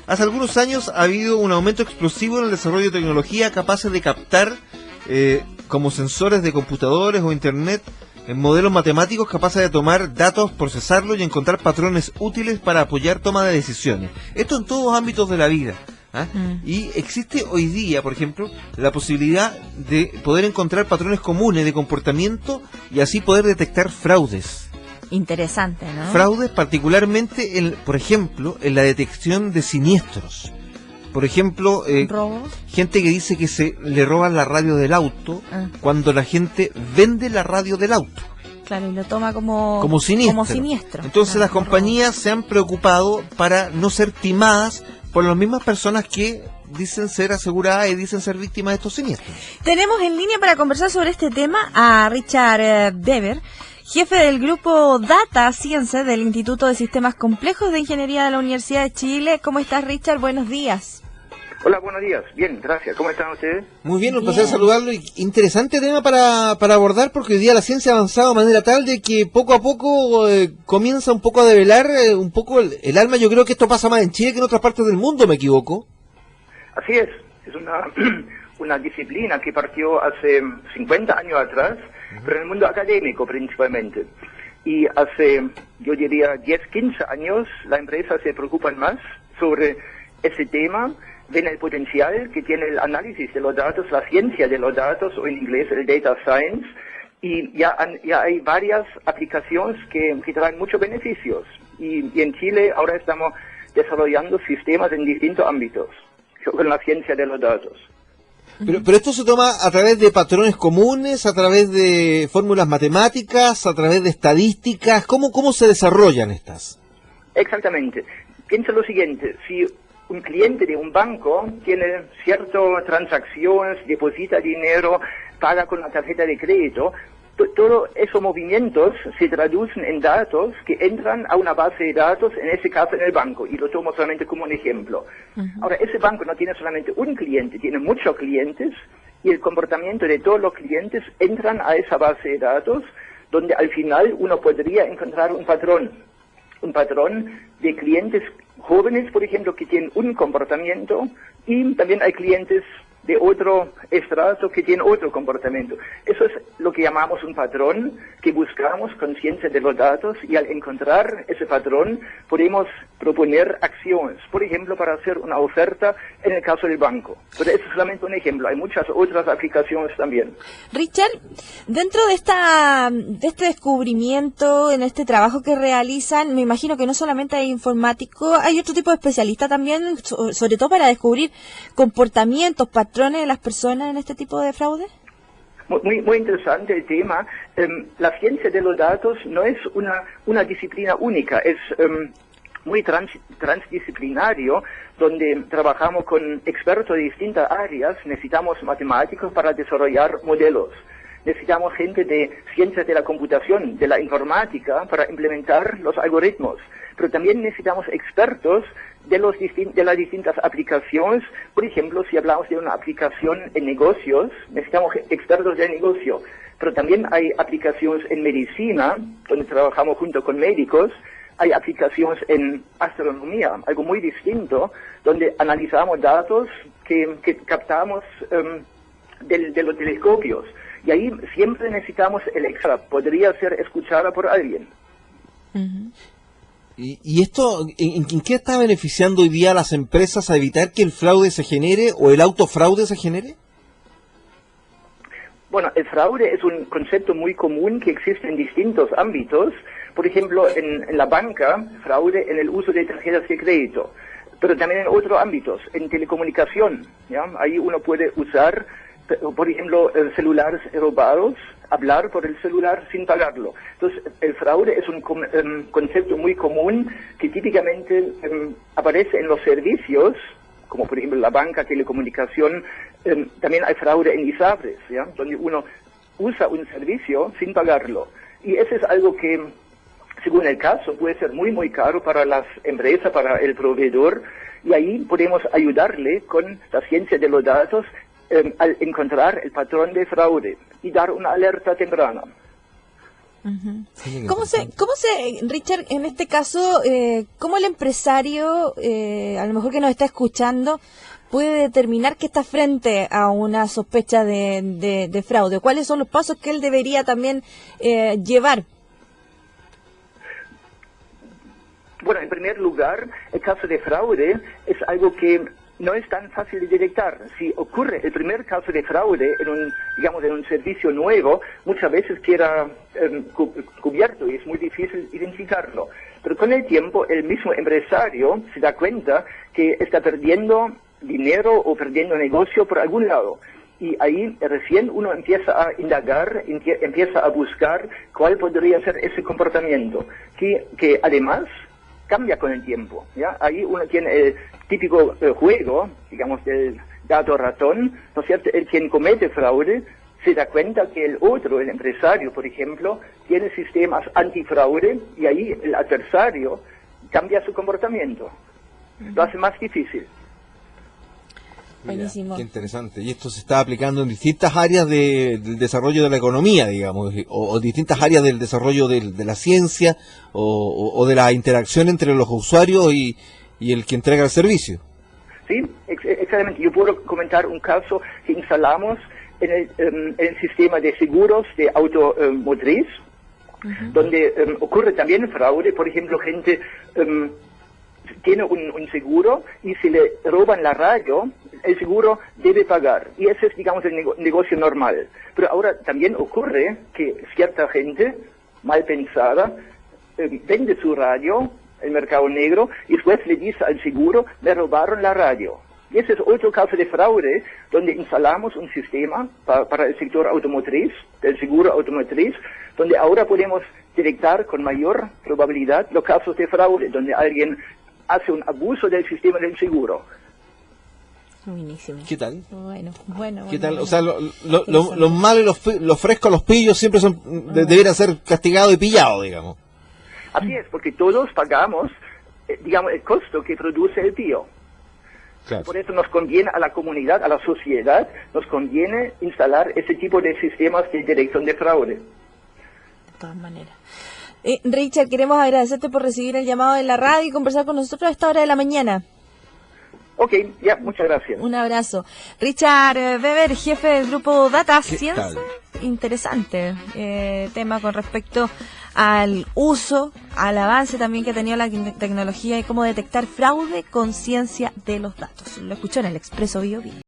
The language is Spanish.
Hace algunos años ha habido un aumento explosivo en el desarrollo de tecnología capaces de captar, como sensores de computadores o internet, en modelos matemáticos capaces de tomar datos, procesarlos y encontrar patrones útiles para apoyar toma de decisiones. Esto en todos los ámbitos de la vida. Y existe hoy día, por ejemplo, la posibilidad de poder encontrar patrones comunes de comportamiento y así poder detectar fraudes. Interesante, ¿no? Fraudes particularmente, por ejemplo, en la detección de siniestros. Por ejemplo, gente que dice que se le roban la radio del auto cuando la gente vende la radio del auto. Claro, y lo toma como siniestro. Entonces las compañías se han preocupado para no ser timadas por las mismas personas que dicen ser aseguradas y dicen ser víctimas de estos siniestros. Tenemos en línea para conversar sobre este tema a Richard Weber, jefe del grupo Data Science del Instituto de Sistemas Complejos de Ingeniería de la Universidad de Chile. ¿Cómo estás, Richard? Buenos días. Hola, buenos días. Bien, gracias. ¿Cómo están ustedes? Muy bien, un placer saludarlo. Interesante tema para abordar, porque hoy día la ciencia ha avanzado de manera tal de que poco a poco comienza un poco a develar un poco el alma. Yo creo que esto pasa más en Chile que en otras partes del mundo, ¿me equivoco? Así es una disciplina que partió hace 50 años atrás, pero en el mundo académico principalmente. Y hace, yo diría, 10, 15 años, las empresas se preocupan más sobre ese tema, ven el potencial que tiene el análisis de los datos, la ciencia de los datos, o en inglés el data science, y ya hay varias aplicaciones que traen muchos beneficios. Y en Chile ahora estamos desarrollando sistemas en distintos ámbitos con la ciencia de los datos. Pero esto se toma a través de patrones comunes, a través de fórmulas matemáticas, a través de estadísticas. ¿Cómo se desarrollan estas? Exactamente. Piensa lo siguiente, si un cliente de un banco tiene ciertas transacciones, deposita dinero, paga con la tarjeta de crédito, todos esos movimientos se traducen en datos que entran a una base de datos, en ese caso en el banco, y lo tomo solamente como un ejemplo. Ahora, ese banco no tiene solamente un cliente, tiene muchos clientes, y el comportamiento de todos los clientes entran a esa base de datos, donde al final uno podría encontrar un patrón de clientes jóvenes, por ejemplo, que tienen un comportamiento, y también hay clientes de otro estrato que tienen otro comportamiento. Eso es lo que llamamos un patrón, que buscamos con ciencia de los datos, y al encontrar ese patrón podemos proponer acciones, por ejemplo, para hacer una oferta en el caso del banco. Pero eso es solamente un ejemplo, hay muchas otras aplicaciones también. Richard, dentro de este descubrimiento, en este trabajo que realizan, me imagino que no solamente hay informáticos, hay otro tipo de especialistas también, sobre todo para descubrir comportamientos, patrones de las personas en este tipo de fraude. Muy interesante el tema. La ciencia de los datos no es una disciplina única, es muy transdisciplinario, donde trabajamos con expertos de distintas áreas. Necesitamos matemáticos para desarrollar modelos. Necesitamos gente de ciencias de la computación, de la informática, para implementar los algoritmos. Pero también necesitamos expertos de las distintas aplicaciones. Por ejemplo, si hablamos de una aplicación en negocios, necesitamos expertos de negocio. Pero también hay aplicaciones en medicina, donde trabajamos junto con médicos. Hay aplicaciones en astronomía, algo muy distinto, donde analizamos datos que captamos de los telescopios. Y ahí siempre necesitamos el extra, podría ser escuchada por alguien. ¿Y esto en qué está beneficiando hoy día a las empresas a evitar que el fraude se genere o el autofraude se genere? Bueno, el fraude es un concepto muy común que existe en distintos ámbitos. Por ejemplo, en la banca, fraude en el uso de tarjetas de crédito, pero también en otros ámbitos, en telecomunicación, ¿ya? Ahí uno puede usar, por ejemplo, celulares robados, hablar por el celular sin pagarlo. Entonces, el fraude es un concepto muy común que típicamente aparece en los servicios, como por ejemplo la banca, telecomunicación. También hay fraude en ISAPRES, ¿ya? Donde uno usa un servicio sin pagarlo. Y eso es algo que, según el caso, puede ser muy, muy caro para las empresas, para el proveedor, y ahí podemos ayudarle con la ciencia de los datos al encontrar el patrón de fraude y dar una alerta temprana. Ujú. Oye, qué ¿Cómo se, Richard, en este caso, cómo el empresario, a lo mejor que nos está escuchando, puede determinar que está frente a una sospecha de fraude? ¿Cuáles son los pasos que él debería también llevar? Bueno, en primer lugar, el caso de fraude es algo que no es tan fácil de detectar. Si ocurre el primer caso de fraude en un servicio nuevo, muchas veces queda cubierto y es muy difícil identificarlo. Pero con el tiempo, el mismo empresario se da cuenta que está perdiendo dinero o perdiendo negocio por algún lado. Y ahí recién uno empieza a indagar, empieza a buscar cuál podría ser ese comportamiento, que además cambia con el tiempo, ¿ya? Ahí uno tiene el típico juego, digamos, del gato-ratón, ¿no es cierto? El quien comete fraude se da cuenta que el otro, el empresario, por ejemplo, tiene sistemas antifraude y ahí el adversario cambia su comportamiento. Lo hace más difícil. Mira, Buenísimo. qué interesante. Y esto se está aplicando en distintas áreas del desarrollo de la economía, digamos, o distintas áreas del desarrollo de la ciencia o de la interacción entre los usuarios y el que entrega el servicio. Sí, exactamente. Yo puedo comentar un caso que instalamos en el sistema de seguros de automotriz, donde ocurre también fraude. Por ejemplo, gente tiene un seguro y si le roban la radio, el seguro debe pagar. Y ese es, digamos, el negocio normal. Pero ahora también ocurre que cierta gente mal pensada vende su radio, el mercado negro, y después le dice al seguro, me robaron la radio. Y ese es otro caso de fraude, donde instalamos un sistema para el sector automotriz, del seguro automotriz, donde ahora podemos detectar con mayor probabilidad los casos de fraude, donde alguien hace un abuso del sistema del seguro. Buenísimo. ¿Qué tal? Bueno. ¿Qué tal? O sea, los malos y los frescos, los pillos siempre deberían ser castigados y pillados, digamos. Así es, porque todos pagamos, digamos, el costo que produce el pillo. Claro. Por eso nos conviene a la comunidad, a la sociedad, nos conviene instalar ese tipo de sistemas de detección de fraude. De todas maneras. Richard, queremos agradecerte por recibir el llamado de la radio y conversar con nosotros a esta hora de la mañana. Ok, ya, muchas gracias. Un abrazo. Richard Weber, jefe del grupo Data ¿Qué Ciencia. tal? Interesante tema con respecto al uso, al avance también que ha tenido la tecnología y cómo detectar fraude con ciencia de los datos. Lo escuchó en el Expreso Bio Bio.